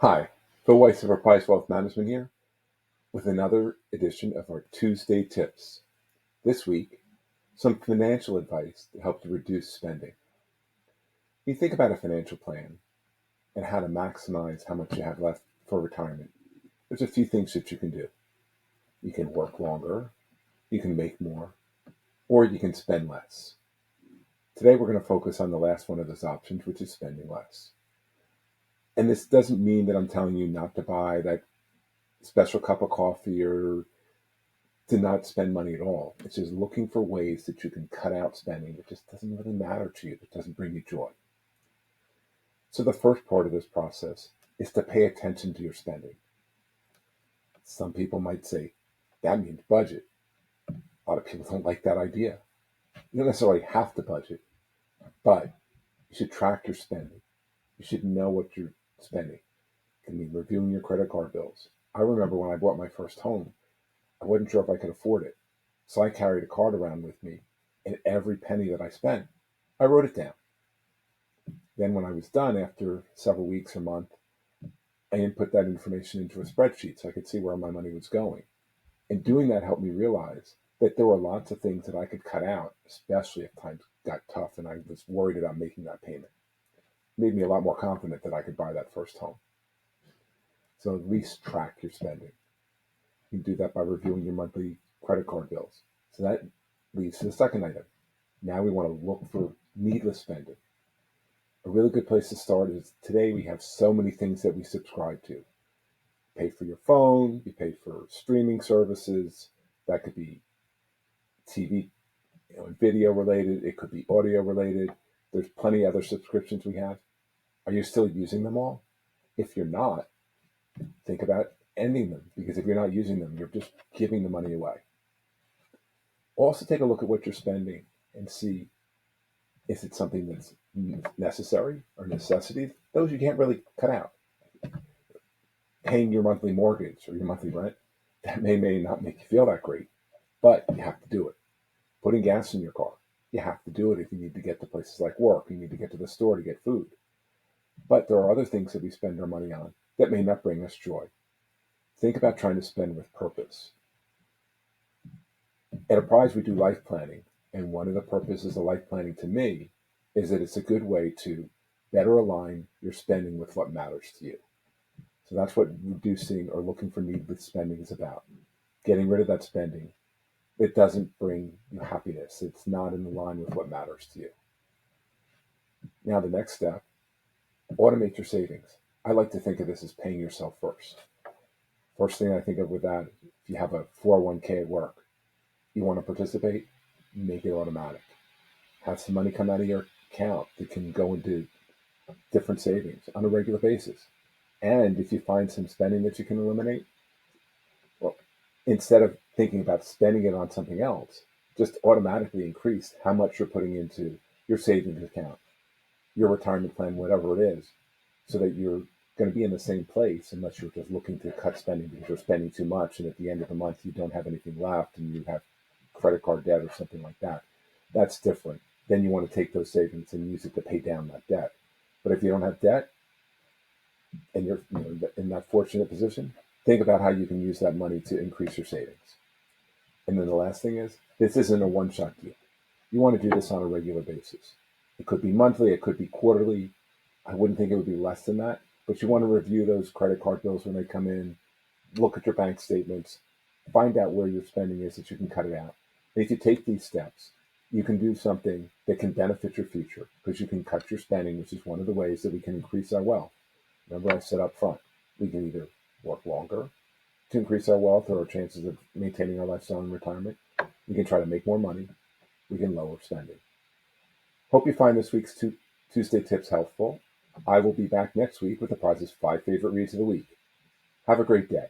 Hi, Phil Weiss of Apprise Wealth Management here with another edition of our Tuesday Tips. This week, some financial advice to help you reduce spending. When you think about a financial plan and how to maximize how much you have left for retirement, there's a few things that you can do. You can work longer, you can make more, or you can spend less. Today, we're going to focus on the last one of those options, which is spending less. And this doesn't mean that I'm telling you not to buy that special cup of coffee or to not spend money at all. It's just looking for ways that you can cut out spending that just doesn't really matter to you, that doesn't bring you joy. So the first part of this process is to pay attention to your spending. Some people might say, that means budget. A lot of people don't like that idea. You don't necessarily have to budget, but you should track your spending. You should know what you're spending. It can mean reviewing your credit card bills. I remember when I bought my first home, I wasn't sure if I could afford it. So I carried a card around with me, and every penny that I spent, I wrote it down. Then when I was done after several weeks or month, I input that information into a spreadsheet so I could see where my money was going. And doing that helped me realize that there were lots of things that I could cut out, especially if times got tough and I was worried about making that payment. It made me a lot more confident that I could buy that first home. So at least track your spending. You can do that by reviewing your monthly credit card bills. So that leads to the second item. Now we want to look for needless spending. A really good place to start is today we have so many things that we subscribe to. You pay for your phone, you pay for streaming services. That could be TV, and video related. It could be audio related. There's plenty of other subscriptions we have. Are you still using them all? If you're not, think about ending them, because if you're not using them, you're just giving the money away. Also take a look at what you're spending and see, is it something that's necessary or necessity? Those you can't really cut out. Paying your monthly mortgage or your monthly rent, that may not make you feel that great, but you have to do it. Putting gas in your car, you have to do it if you need to get to places like work, you need to get to the store to get food. But there are other things that we spend our money on that may not bring us joy. Think about trying to spend with purpose. At Apprise, we do life planning, and one of the purposes of life planning to me is that it's a good way to better align your spending with what matters to you. So that's what reducing or looking for needless spending is about. Getting rid of that spending. It doesn't bring you happiness. It's not in line with what matters to you. Now, the next step, automate your savings. I like to think of this as paying yourself first. First thing I think of with that, if you have a 401k at work, you want to participate, make it automatic. Have some money come out of your account that can go into different savings on a regular basis. And if you find some spending that you can eliminate, well, instead of thinking about spending it on something else, just automatically increase how much you're putting into your savings account, your retirement plan, whatever it is, so that you're going to be in the same place unless you're just looking to cut spending because you're spending too much. And at the end of the month, you don't have anything left and you have credit card debt or something like that. That's different. Then you want to take those savings and use it to pay down that debt. But if you don't have debt and you're in that fortunate position, think about how you can use that money to increase your savings. And then the last thing is, this isn't a one-shot deal. You want to do this on a regular basis. It could be monthly, it could be quarterly. I wouldn't think it would be less than that, but you want to review those credit card bills when they come in, look at your bank statements, find out where your spending is that you can cut it out. And if you take these steps, you can do something that can benefit your future because you can cut your spending, which is one of the ways that we can increase our wealth. Remember I said up front, we can either work longer to increase our wealth or our chances of maintaining our lifestyle in retirement. We can try to make more money. We can lower spending. Hope you find this week's Tuesday tips helpful. I will be back next week with Apprise's 5 favorite reads of the week. Have a great day.